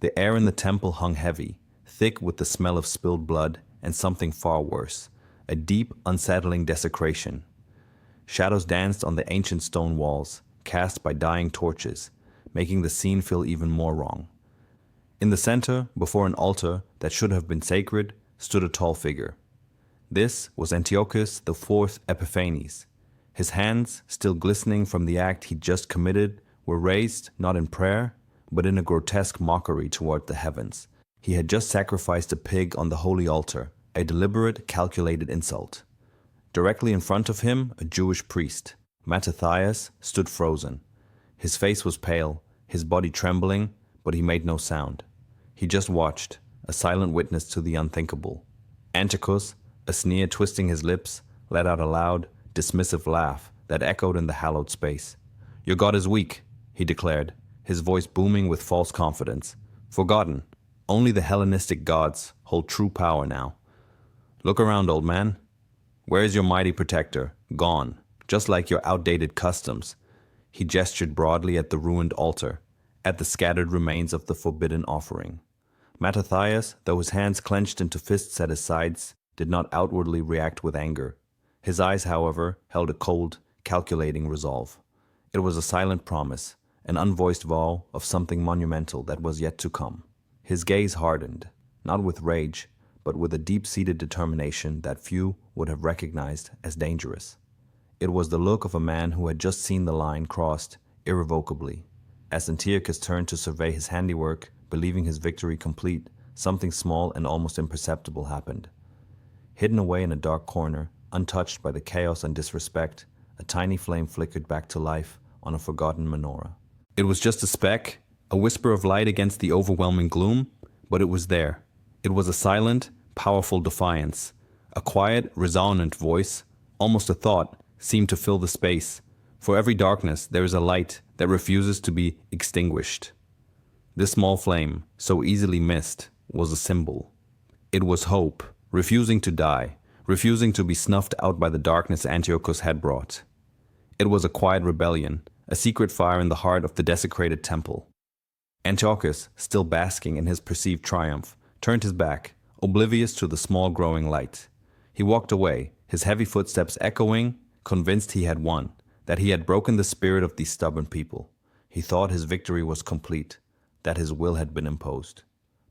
The air in the temple hung heavy, thick with the smell of spilled blood and something far worse, a deep, unsettling desecration. Shadows danced on the ancient stone walls, cast by dying torches, making the scene feel even more wrong. In the center, before an altar that should have been sacred, stood a tall figure. This was Antiochus IV Epiphanes. His hands, still glistening from the act he'd just committed, were raised not in prayer, but in a grotesque mockery toward the heavens. He had just sacrificed a pig on the holy altar, a deliberate, calculated insult. Directly in front of him, a Jewish priest, Mattathias, stood frozen. His face was pale, his body trembling, but he made no sound. He just watched, a silent witness to the unthinkable. Antiochus, a sneer twisting his lips, let out a loud, dismissive laugh that echoed in the hallowed space. "Your God is weak," he declared, his voice booming with false confidence. "Forgotten. Only the Hellenistic gods hold true power now. Look around, old man. Where is your mighty protector? Gone, just like your outdated customs." He gestured broadly at the ruined altar, at the scattered remains of the forbidden offering. Mattathias, though his hands clenched into fists at his sides, did not outwardly react with anger. His eyes, however, held a cold, calculating resolve. It was a silent promise, an unvoiced vow of something monumental that was yet to come. His gaze hardened, not with rage, but with a deep-seated determination that few would have recognized as dangerous. It was the look of a man who had just seen the line crossed irrevocably. As Antiochus turned to survey his handiwork, believing his victory complete, something small and almost imperceptible happened. Hidden away in a dark corner, untouched by the chaos and disrespect, a tiny flame flickered back to life on a forgotten menorah. It was just a speck, a whisper of light against the overwhelming gloom, but it was there. It was a silent, powerful defiance. A quiet, resonant voice, almost a thought, seemed to fill the space. For every darkness, there is a light that refuses to be extinguished. This small flame, so easily missed, was a symbol. It was hope, refusing to die, refusing to be snuffed out by the darkness Antiochus had brought. It was a quiet rebellion, a secret fire in the heart of the desecrated temple. Antiochus, still basking in his perceived triumph, turned his back, oblivious to the small growing light. He walked away, his heavy footsteps echoing, convinced he had won, that he had broken the spirit of these stubborn people. He thought his victory was complete, that his will had been imposed.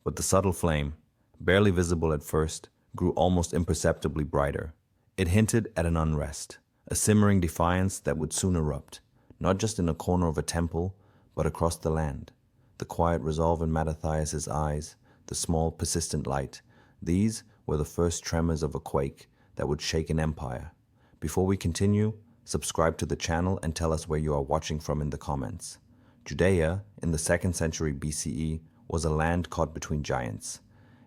But the subtle flame, barely visible at first, grew almost imperceptibly brighter. It hinted at an unrest, a simmering defiance that would soon erupt, not just in a corner of a temple, but across the land. The quiet resolve in Mattathias' eyes, the small, persistent light, these were the first tremors of a quake that would shake an empire. Before we continue, subscribe to the channel and tell us where you are watching from in the comments. Judea, in the 2nd century BCE, was a land caught between giants.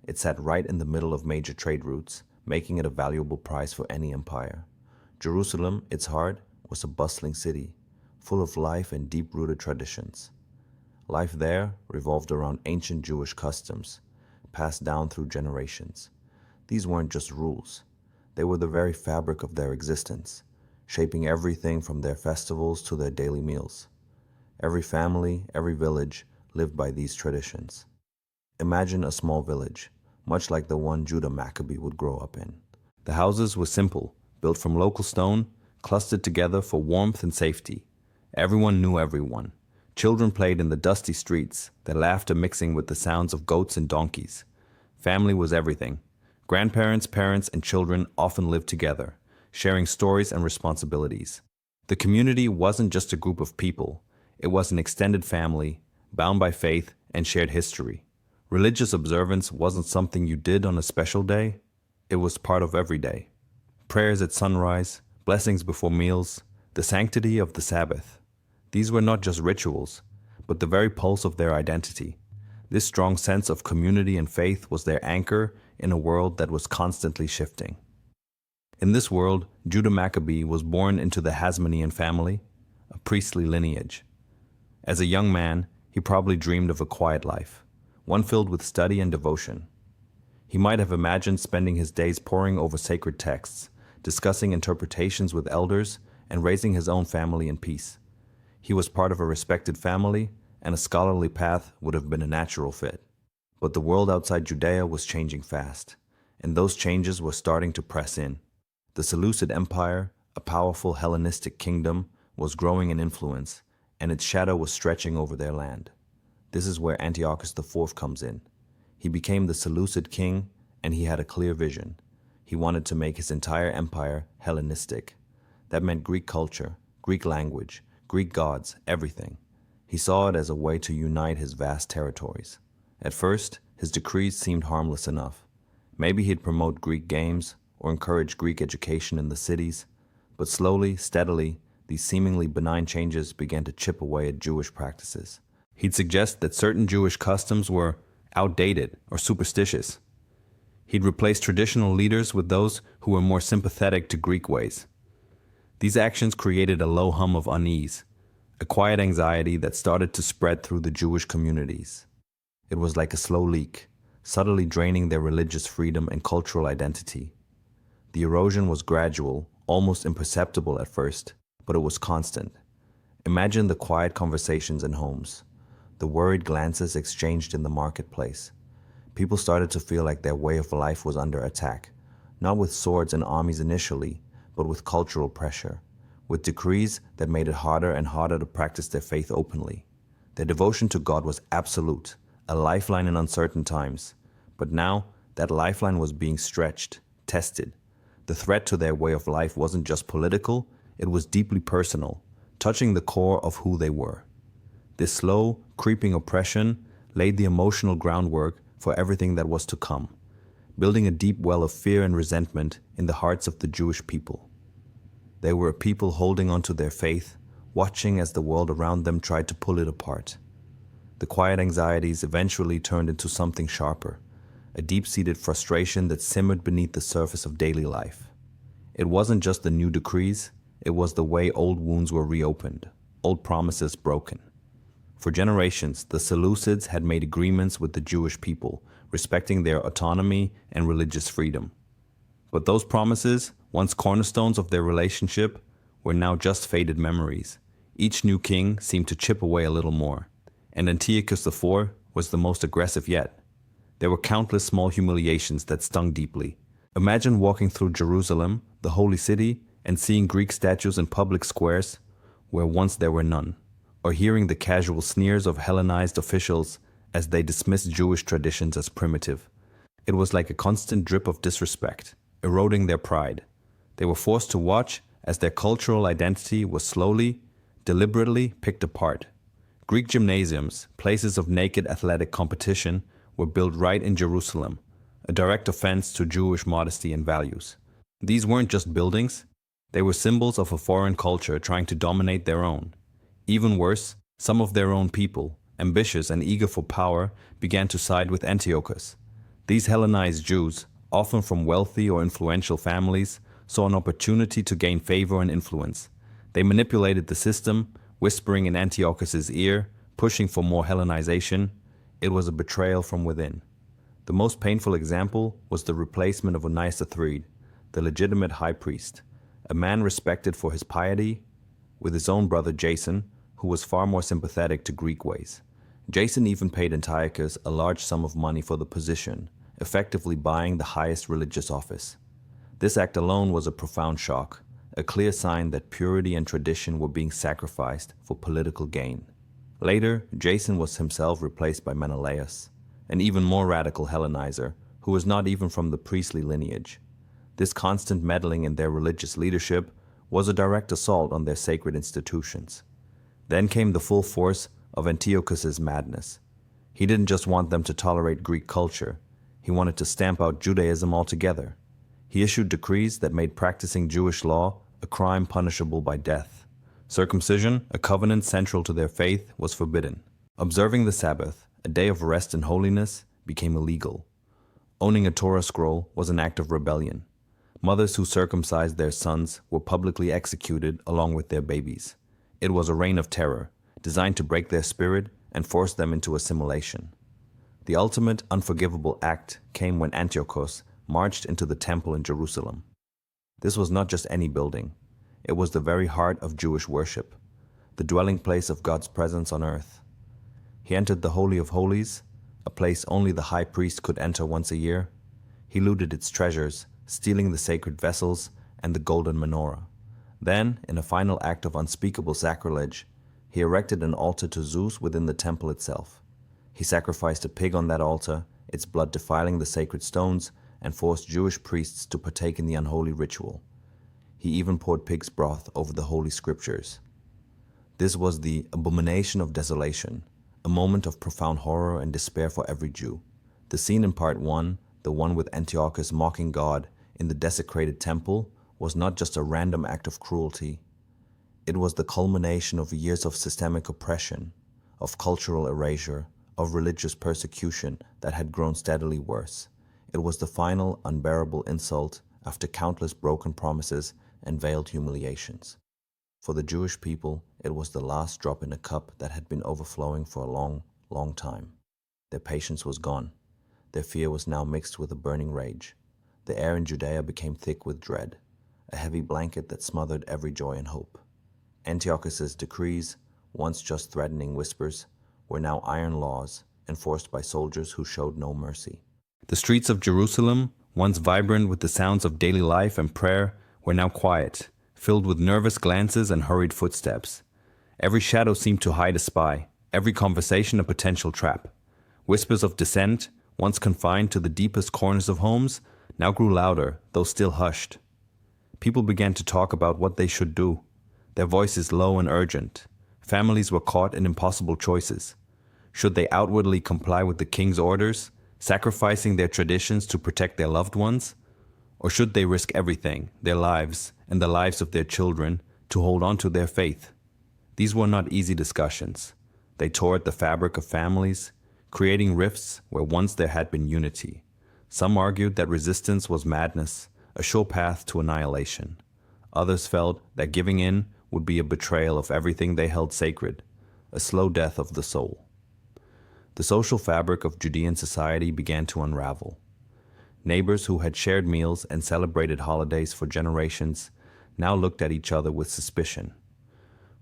It sat right in the middle of major trade routes, making it a valuable prize for any empire. Jerusalem, its heart, was a bustling city, full of life and deep-rooted traditions. Life there revolved around ancient Jewish customs, passed down through generations. These weren't just rules. They were the very fabric of their existence, shaping everything from their festivals to their daily meals. Every family, every village lived by these traditions. Imagine a small village, much like the one Judah Maccabee would grow up in. The houses were simple, built from local stone, clustered together for warmth and safety. Everyone knew everyone. Children played in the dusty streets, their laughter mixing with the sounds of goats and donkeys. Family was everything. Grandparents, parents, and children often lived together, sharing stories and responsibilities. The community wasn't just a group of people. It was an extended family, bound by faith and shared history. Religious observance wasn't something you did on a special day. It was part of every day. Prayers at sunrise, blessings before meals, the sanctity of the Sabbath. These were not just rituals, but the very pulse of their identity. This strong sense of community and faith was their anchor in a world that was constantly shifting. In this world, Judah Maccabee was born into the Hasmonean family, a priestly lineage. As a young man, he probably dreamed of a quiet life, one filled with study and devotion. He might have imagined spending his days poring over sacred texts, discussing interpretations with elders, and raising his own family in peace. He was part of a respected family, and a scholarly path would have been a natural fit. But the world outside Judea was changing fast, and those changes were starting to press in. The Seleucid Empire, a powerful Hellenistic kingdom, was growing in influence, and its shadow was stretching over their land. This is where Antiochus IV comes in. He became the Seleucid king, and he had a clear vision. He wanted to make his entire empire Hellenistic. That meant Greek culture, Greek language, Greek gods, everything. He saw it as a way to unite his vast territories. At first, his decrees seemed harmless enough. Maybe he'd promote Greek games or encourage Greek education in the cities, but slowly, steadily, these seemingly benign changes began to chip away at Jewish practices. He'd suggest that certain Jewish customs were outdated or superstitious. He'd replace traditional leaders with those who were more sympathetic to Greek ways. These actions created a low hum of unease, a quiet anxiety that started to spread through the Jewish communities. It was like a slow leak, subtly draining their religious freedom and cultural identity. The erosion was gradual, almost imperceptible at first, but it was constant. Imagine the quiet conversations in homes, the worried glances exchanged in the marketplace. People started to feel like their way of life was under attack, not with swords and armies initially, but with cultural pressure, with decrees that made it harder and harder to practice their faith openly. Their devotion to God was absolute, a lifeline in uncertain times. But now, that lifeline was being stretched, tested. The threat to their way of life wasn't just political, it was deeply personal, touching the core of who they were. This slow, creeping oppression laid the emotional groundwork for everything that was to come, building a deep well of fear and resentment in the hearts of the Jewish people. They were a people holding onto their faith, watching as the world around them tried to pull it apart. The quiet anxieties eventually turned into something sharper, a deep-seated frustration that simmered beneath the surface of daily life. It wasn't just the new decrees, it was the way old wounds were reopened, old promises broken. For generations, the Seleucids had made agreements with the Jewish people, respecting their autonomy and religious freedom. But those promises, once cornerstones of their relationship, were now just faded memories. Each new king seemed to chip away a little more, and Antiochus IV was the most aggressive yet. There were countless small humiliations that stung deeply. Imagine walking through Jerusalem, the holy city, and seeing Greek statues in public squares where once there were none, or hearing the casual sneers of Hellenized officials as they dismissed Jewish traditions as primitive. It was like a constant drip of disrespect, eroding their pride. They were forced to watch as their cultural identity was slowly, deliberately picked apart. Greek gymnasiums, places of naked athletic competition, were built right in Jerusalem, a direct offense to Jewish modesty and values. These weren't just buildings, they were symbols of a foreign culture trying to dominate their own. Even worse, some of their own people, ambitious and eager for power, began to side with Antiochus. These Hellenized Jews, often from wealthy or influential families, saw an opportunity to gain favor and influence. They manipulated the system, whispering in Antiochus's ear, pushing for more Hellenization. It was a betrayal from within. The most painful example was the replacement of Onias III, the legitimate high priest, a man respected for his piety, with his own brother Jason, who was far more sympathetic to Greek ways. Jason even paid Antiochus a large sum of money for the position, effectively buying the highest religious office. This act alone was a profound shock, a clear sign that purity and tradition were being sacrificed for political gain. Later, Jason was himself replaced by Menelaus, an even more radical Hellenizer, who was not even from the priestly lineage. This constant meddling in their religious leadership was a direct assault on their sacred institutions. Then came the full force of Antiochus's madness. He didn't just want them to tolerate Greek culture, he wanted to stamp out Judaism altogether. He issued decrees that made practicing Jewish law a crime punishable by death. Circumcision, a covenant central to their faith, was forbidden. Observing the Sabbath, a day of rest and holiness, became illegal. Owning a Torah scroll was an act of rebellion. Mothers who circumcised their sons were publicly executed along with their babies. It was a reign of terror, designed to break their spirit and force them into assimilation. The ultimate unforgivable act came when Antiochus marched into the temple in Jerusalem. This was not just any building. It was the very heart of Jewish worship, the dwelling place of God's presence on earth. He entered the Holy of Holies, a place only the high priest could enter once a year. He looted its treasures, stealing the sacred vessels and the golden menorah. Then, in a final act of unspeakable sacrilege, he erected an altar to Zeus within the temple itself. He sacrificed a pig on that altar, its blood defiling the sacred stones, and forced Jewish priests to partake in the unholy ritual. He even poured pig's broth over the holy scriptures. This was the abomination of desolation, a moment of profound horror and despair for every Jew. The scene in part 1, the one with Antiochus mocking God in the desecrated temple, was not just a random act of cruelty. It was the culmination of years of systemic oppression, of cultural erasure, of religious persecution that had grown steadily worse. It was the final, unbearable insult after countless broken promises and veiled humiliations. For the Jewish people, it was the last drop in a cup that had been overflowing for a long, long time. Their patience was gone. Their fear was now mixed with a burning rage. The air in Judea became thick with dread, a heavy blanket that smothered every joy and hope. Antiochus's decrees, once just threatening whispers, were now iron laws enforced by soldiers who showed no mercy. The streets of Jerusalem, once vibrant with the sounds of daily life and prayer, were now quiet, filled with nervous glances and hurried footsteps. Every shadow seemed to hide a spy, every conversation a potential trap. Whispers of dissent, once confined to the deepest corners of homes, now grew louder, though still hushed. People began to talk about what they should do, their voices low and urgent. Families were caught in impossible choices. Should they outwardly comply with the king's orders, sacrificing their traditions to protect their loved ones? Or should they risk everything, their lives and the lives of their children, to hold on to their faith? These were not easy discussions. They tore at the fabric of families, creating rifts where once there had been unity. Some argued that resistance was madness, a sure path to annihilation. Others felt that giving in would be a betrayal of everything they held sacred, a slow death of the soul. The social fabric of Judean society began to unravel. Neighbors who had shared meals and celebrated holidays for generations now looked at each other with suspicion.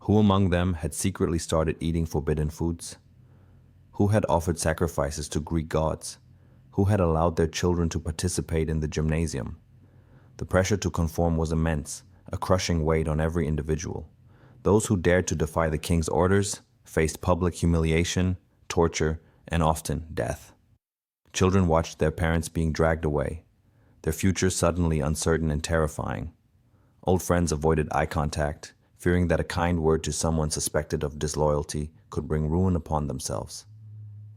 Who among them had secretly started eating forbidden foods? Who had offered sacrifices to Greek gods? Who had allowed their children to participate in the gymnasium? The pressure to conform was immense, a crushing weight on every individual. Those who dared to defy the king's orders faced public humiliation, torture, and often death. Children watched their parents being dragged away, their futures suddenly uncertain and terrifying. Old friends avoided eye contact, fearing that a kind word to someone suspected of disloyalty could bring ruin upon themselves.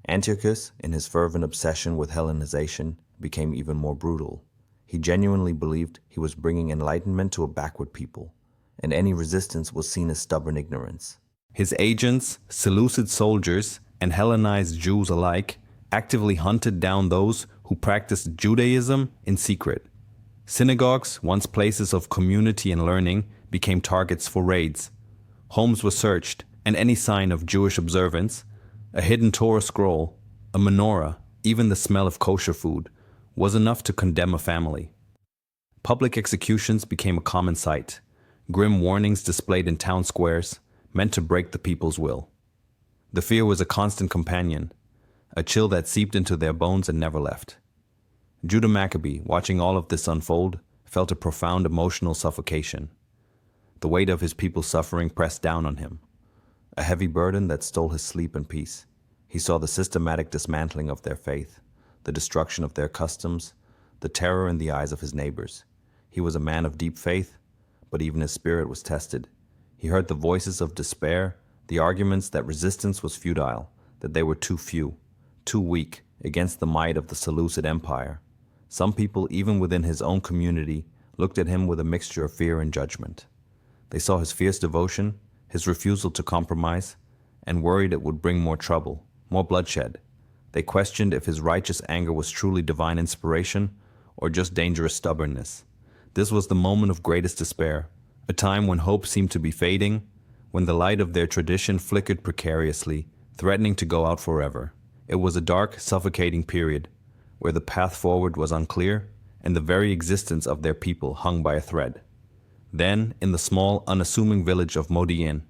Antiochus, in his fervent obsession with Hellenization, became even more brutal. He genuinely believed he was bringing enlightenment to a backward people, and any resistance was seen as stubborn ignorance. His agents, Seleucid soldiers, and Hellenized Jews alike actively hunted down those who practiced Judaism in secret. Synagogues, once places of community and learning, became targets for raids. Homes were searched, and any sign of Jewish observance, a hidden Torah scroll, a menorah, even the smell of kosher food, was enough to condemn a family. Public executions became a common sight, grim warnings displayed in town squares, meant to break the people's will. The fear was a constant companion, a chill that seeped into their bones and never left. Judah Maccabee, watching all of this unfold, felt a profound emotional suffocation. The weight of his people's suffering pressed down on him, a heavy burden that stole his sleep and peace. He saw the systematic dismantling of their faith, the destruction of their customs, the terror in the eyes of his neighbors. He was a man of deep faith, but even his spirit was tested. He heard the voices of despair, the arguments that resistance was futile, that they were too few, too weak against the might of the Seleucid Empire. Some people, even within his own community, looked at him with a mixture of fear and judgment. They saw his fierce devotion, his refusal to compromise, and worried it would bring more trouble, more bloodshed. They questioned if his righteous anger was truly divine inspiration or just dangerous stubbornness. This was the moment of greatest despair, a time when hope seemed to be fading, when the light of their tradition flickered precariously, threatening to go out forever. It was a dark, suffocating period, where the path forward was unclear and the very existence of their people hung by a thread. Then, in the small, unassuming village of Modi'in,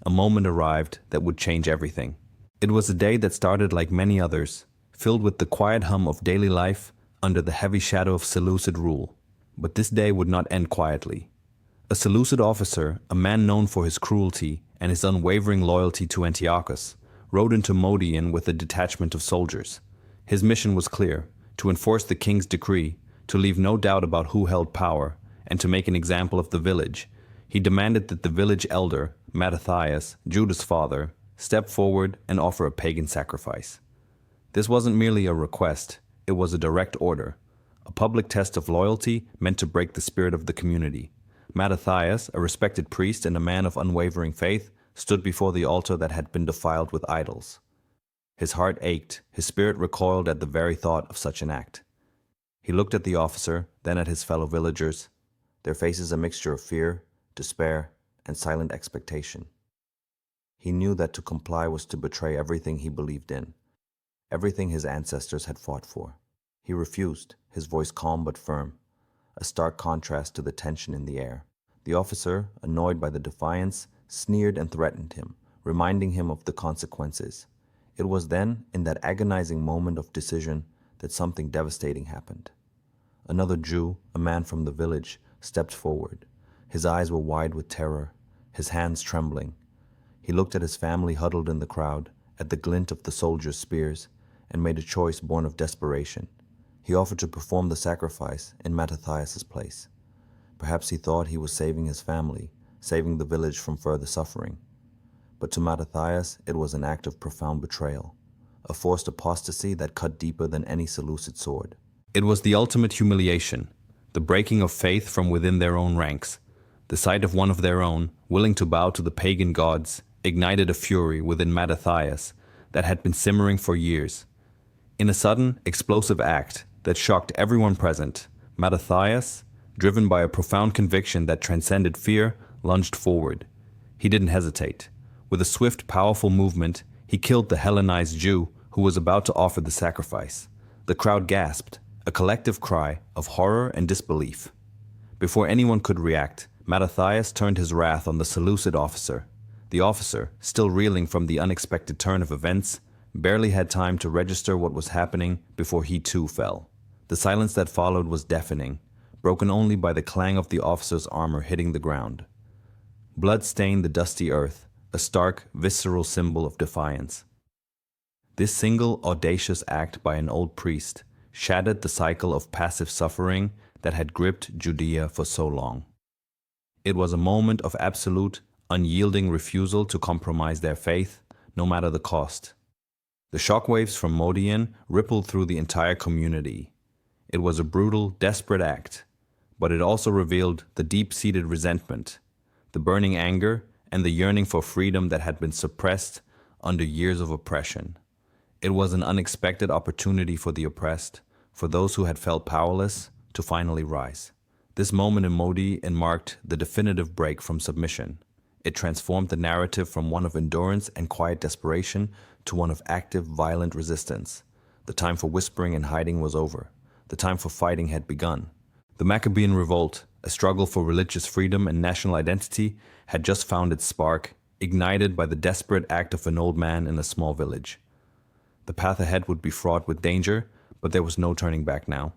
a moment arrived that would change everything. It was a day that started like many others, filled with the quiet hum of daily life under the heavy shadow of Seleucid rule. But this day would not end quietly. A Seleucid officer, a man known for his cruelty and his unwavering loyalty to Antiochus, rode into Modian with a detachment of soldiers. His mission was clear: to enforce the king's decree, to leave no doubt about who held power, and to make an example of the village. He demanded that the village elder, Mattathias, Judah's father, step forward and offer a pagan sacrifice. This wasn't merely a request, it was a direct order, a public test of loyalty meant to break the spirit of the community. Mattathias, a respected priest and a man of unwavering faith, stood before the altar that had been defiled with idols. His heart ached, his spirit recoiled at the very thought of such an act. He looked at the officer, then at his fellow villagers, their faces a mixture of fear, despair, and silent expectation. He knew that to comply was to betray everything he believed in, everything his ancestors had fought for. He refused, his voice calm but firm, a stark contrast to the tension in the air. The officer, annoyed by the defiance, sneered and threatened him, reminding him of the consequences. It was then, in that agonizing moment of decision, that something devastating happened. Another Jew, a man from the village, stepped forward. His eyes were wide with terror, his hands trembling. He looked at his family huddled in the crowd, at the glint of the soldiers' spears, and made a choice born of desperation. He offered to perform the sacrifice in Mattathias' place. Perhaps he thought he was saving his family, saving the village from further suffering. But to Mattathias, it was an act of profound betrayal, a forced apostasy that cut deeper than any Seleucid sword. It was the ultimate humiliation, the breaking of faith from within their own ranks. The sight of one of their own, willing to bow to the pagan gods, ignited a fury within Mattathias that had been simmering for years. In a sudden, explosive act that shocked everyone present, Mattathias, driven by a profound conviction that transcended fear, lunged forward. He didn't hesitate. With a swift, powerful movement, he killed the Hellenized Jew who was about to offer the sacrifice. The crowd gasped, a collective cry of horror and disbelief. Before anyone could react, Mattathias turned his wrath on the Seleucid officer. The officer, still reeling from the unexpected turn of events, barely had time to register what was happening before he too fell. The silence that followed was deafening, broken only by the clang of the officer's armor hitting the ground. Blood stained the dusty earth, a stark, visceral symbol of defiance. This single, audacious act by an old priest shattered the cycle of passive suffering that had gripped Judea for so long. It was a moment of absolute, unyielding refusal to compromise their faith, no matter the cost. The shockwaves from Modian rippled through the entire community. It was a brutal, desperate act, but it also revealed the deep-seated resentment, the burning anger, and the yearning for freedom that had been suppressed under years of oppression. It was an unexpected opportunity for the oppressed, for those who had felt powerless, to finally rise. This moment in Modian marked the definitive break from submission. It transformed the narrative from one of endurance and quiet desperation to one of active, violent resistance. The time for whispering and hiding was over. The time for fighting had begun. The Maccabean revolt, a struggle for religious freedom and national identity, had just found its spark, ignited by the desperate act of an old man in a small village. The path ahead would be fraught with danger, but there was no turning back now.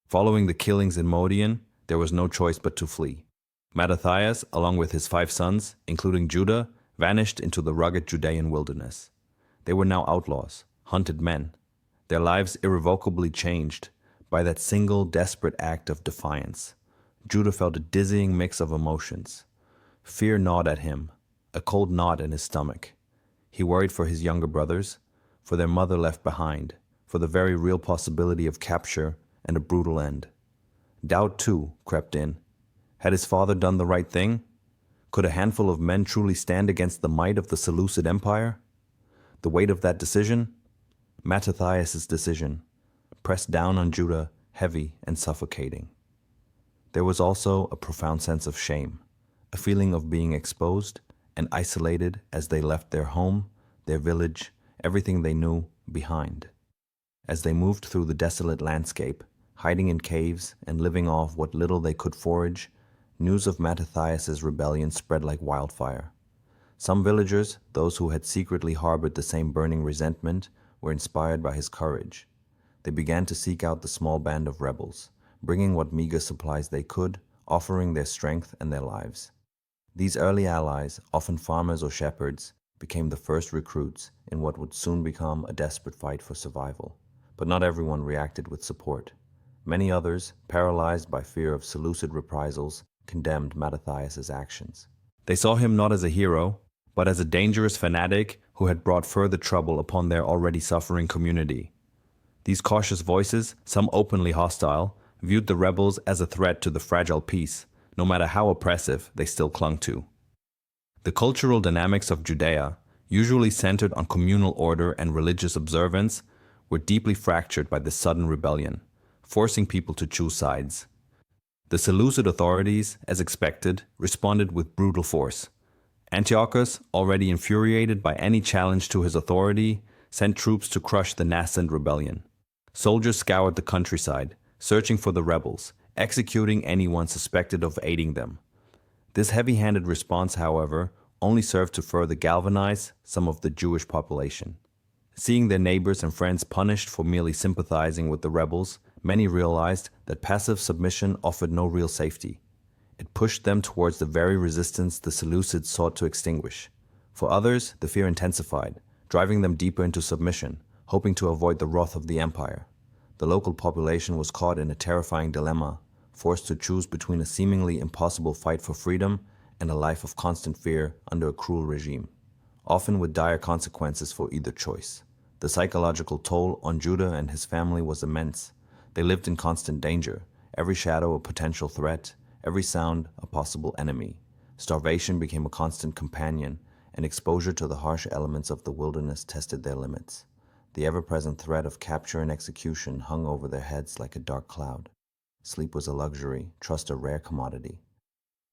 Following the killings in Modian, there was no choice but to flee. Mattathias, along with his 5 sons, including Judah, vanished into the rugged Judean wilderness. They were now outlaws, hunted men, their lives irrevocably changed by that single desperate act of defiance. Judah felt a dizzying mix of emotions. Fear gnawed at him, a cold knot in his stomach. He worried for his younger brothers, for their mother left behind, for the very real possibility of capture and a brutal end. Doubt, too, crept in. Had his father done the right thing? Could a handful of men truly stand against the might of the Seleucid Empire? The weight of that decision? Mattathias' decision, pressed down on Judah, heavy and suffocating. There was also a profound sense of shame, a feeling of being exposed and isolated as they left their home, their village, everything they knew behind. As they moved through the desolate landscape, hiding in caves and living off what little they could forage, news of Mattathias' rebellion spread like wildfire. Some villagers, those who had secretly harbored the same burning resentment, were inspired by his courage. They began to seek out the small band of rebels, bringing what meager supplies they could, offering their strength and their lives. These early allies, often farmers or shepherds, became the first recruits in what would soon become a desperate fight for survival. But not everyone reacted with support. Many others, paralyzed by fear of Seleucid reprisals, condemned Mattathias's actions. They saw him not as a hero, but as a dangerous fanatic who had brought further trouble upon their already suffering community. These cautious voices, some openly hostile, viewed the rebels as a threat to the fragile peace, no matter how oppressive they still clung to. The cultural dynamics of Judea, usually centered on communal order and religious observance, were deeply fractured by this sudden rebellion, forcing people to choose sides. The Seleucid authorities, as expected, responded with brutal force. Antiochus, already infuriated by any challenge to his authority, sent troops to crush the nascent rebellion. Soldiers scoured the countryside, searching for the rebels, executing anyone suspected of aiding them. This heavy-handed response, however, only served to further galvanize some of the Jewish population. Seeing their neighbors and friends punished for merely sympathizing with the rebels, many realized that passive submission offered no real safety. It pushed them towards the very resistance the Seleucids sought to extinguish. For others, the fear intensified, driving them deeper into submission, hoping to avoid the wrath of the empire. The local population was caught in a terrifying dilemma, forced to choose between a seemingly impossible fight for freedom and a life of constant fear under a cruel regime, often with dire consequences for either choice. The psychological toll on Judah and his family was immense. They lived in constant danger, every shadow a potential threat, every sound a possible enemy. Starvation became a constant companion, and exposure to the harsh elements of the wilderness tested their limits. The ever-present threat of capture and execution hung over their heads like a dark cloud. Sleep was a luxury, trust a rare commodity.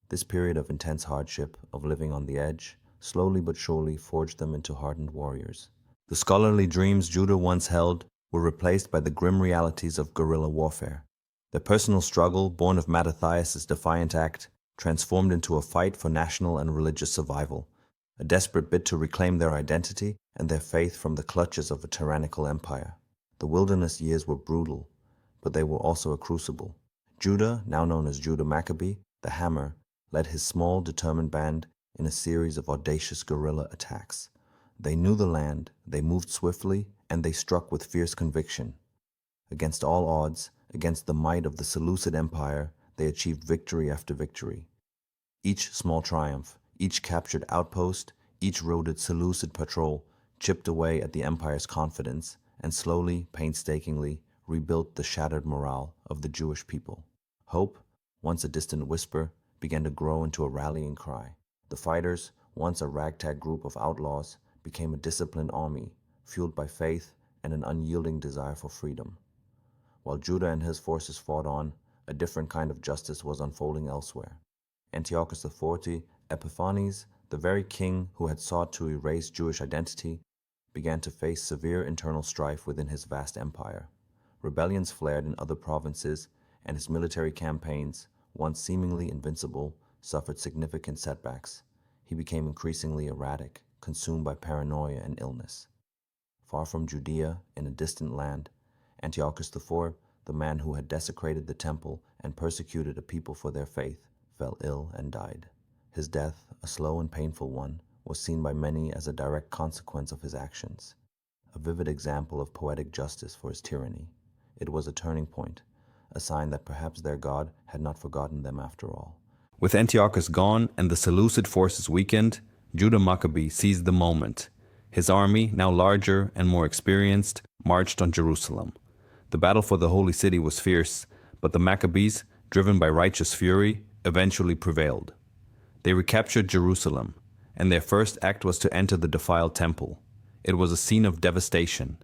This period of intense hardship, of living on the edge, slowly but surely forged them into hardened warriors. The scholarly dreams Judah once held were replaced by the grim realities of guerrilla warfare. Their personal struggle, born of Mattathias's defiant act, transformed into a fight for national and religious survival, a desperate bid to reclaim their identity and their faith from the clutches of a tyrannical empire. The wilderness years were brutal, but they were also a crucible. Judah, now known as Judah Maccabee, the Hammer, led his small, determined band in a series of audacious guerrilla attacks. They knew the land, they moved swiftly, and they struck with fierce conviction. Against all odds, against the might of the Seleucid Empire, they achieved victory after victory. Each small triumph, each captured outpost, each routed Seleucid patrol chipped away at the empire's confidence and slowly, painstakingly, rebuilt the shattered morale of the Jewish people. Hope, once a distant whisper, began to grow into a rallying cry. The fighters, once a ragtag group of outlaws, became a disciplined army, fueled by faith and an unyielding desire for freedom. While Judah and his forces fought on, a different kind of justice was unfolding elsewhere. Antiochus IV Epiphanes, the very king who had sought to erase Jewish identity, began to face severe internal strife within his vast empire. Rebellions flared in other provinces, and his military campaigns, once seemingly invincible, suffered significant setbacks. He became increasingly erratic, consumed by paranoia and illness. Far from Judea, in a distant land, Antiochus IV, the man who had desecrated the temple and persecuted a people for their faith, fell ill and died. His death, a slow and painful one, was seen by many as a direct consequence of his actions, a vivid example of poetic justice for his tyranny. It was a turning point, a sign that perhaps their God had not forgotten them after all. With Antiochus gone and the Seleucid forces weakened, Judah Maccabee seized the moment. His army, now larger and more experienced, marched on Jerusalem. The battle for the holy city was fierce, but the Maccabees, driven by righteous fury, eventually prevailed. They recaptured Jerusalem, and their first act was to enter the defiled temple. It was a scene of devastation.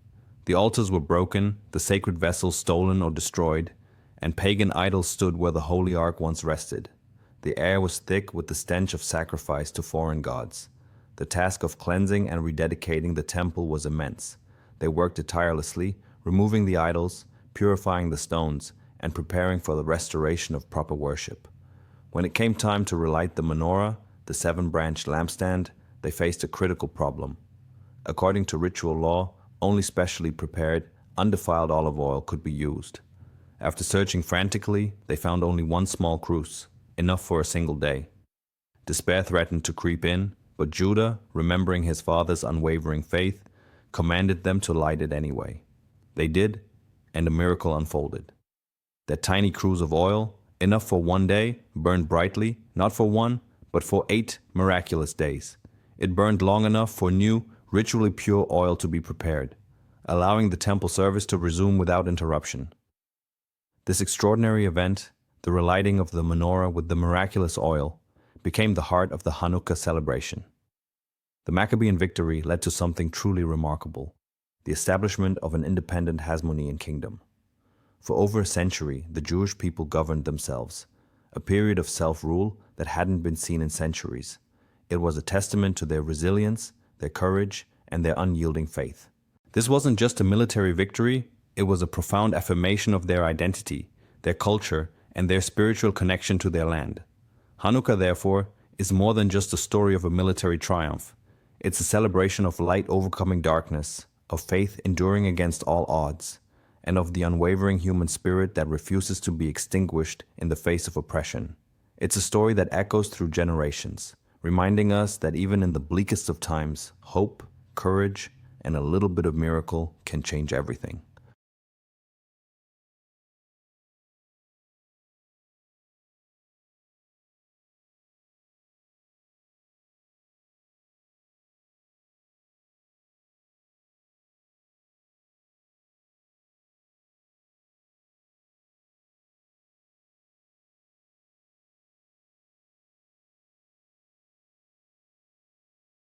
The altars were broken, the sacred vessels stolen or destroyed, and pagan idols stood where the holy ark once rested. The air was thick with the stench of sacrifice to foreign gods. The task of cleansing and rededicating the temple was immense. They worked it tirelessly, removing the idols, purifying the stones, and preparing for the restoration of proper worship. When it came time to relight the Menorah, the seven-branched lampstand, they faced a critical problem. According to ritual law, only specially prepared, undefiled olive oil could be used. After searching frantically, they found only one small cruse, enough for a single day. Despair threatened to creep in, but Judah, remembering his father's unwavering faith, commanded them to light it anyway. They did, and a miracle unfolded. That tiny cruse of oil, enough for one day, burned brightly, not for one, but for 8 miraculous days. It burned long enough for new, ritually pure oil to be prepared, allowing the temple service to resume without interruption. This extraordinary event, the relighting of the menorah with the miraculous oil, became the heart of the Hanukkah celebration. The Maccabean victory led to something truly remarkable, the establishment of an independent Hasmonean kingdom. For over a century, the Jewish people governed themselves, a period of self-rule that hadn't been seen in centuries. It was a testament to their resilience, their courage, and their unyielding faith. This wasn't just a military victory, it was a profound affirmation of their identity, their culture, and their spiritual connection to their land. Hanukkah, therefore, is more than just a story of a military triumph. It's a celebration of light overcoming darkness, of faith enduring against all odds, and of the unwavering human spirit that refuses to be extinguished in the face of oppression. It's a story that echoes through generations, reminding us that even in the bleakest of times, hope, courage, and a little bit of miracle can change everything.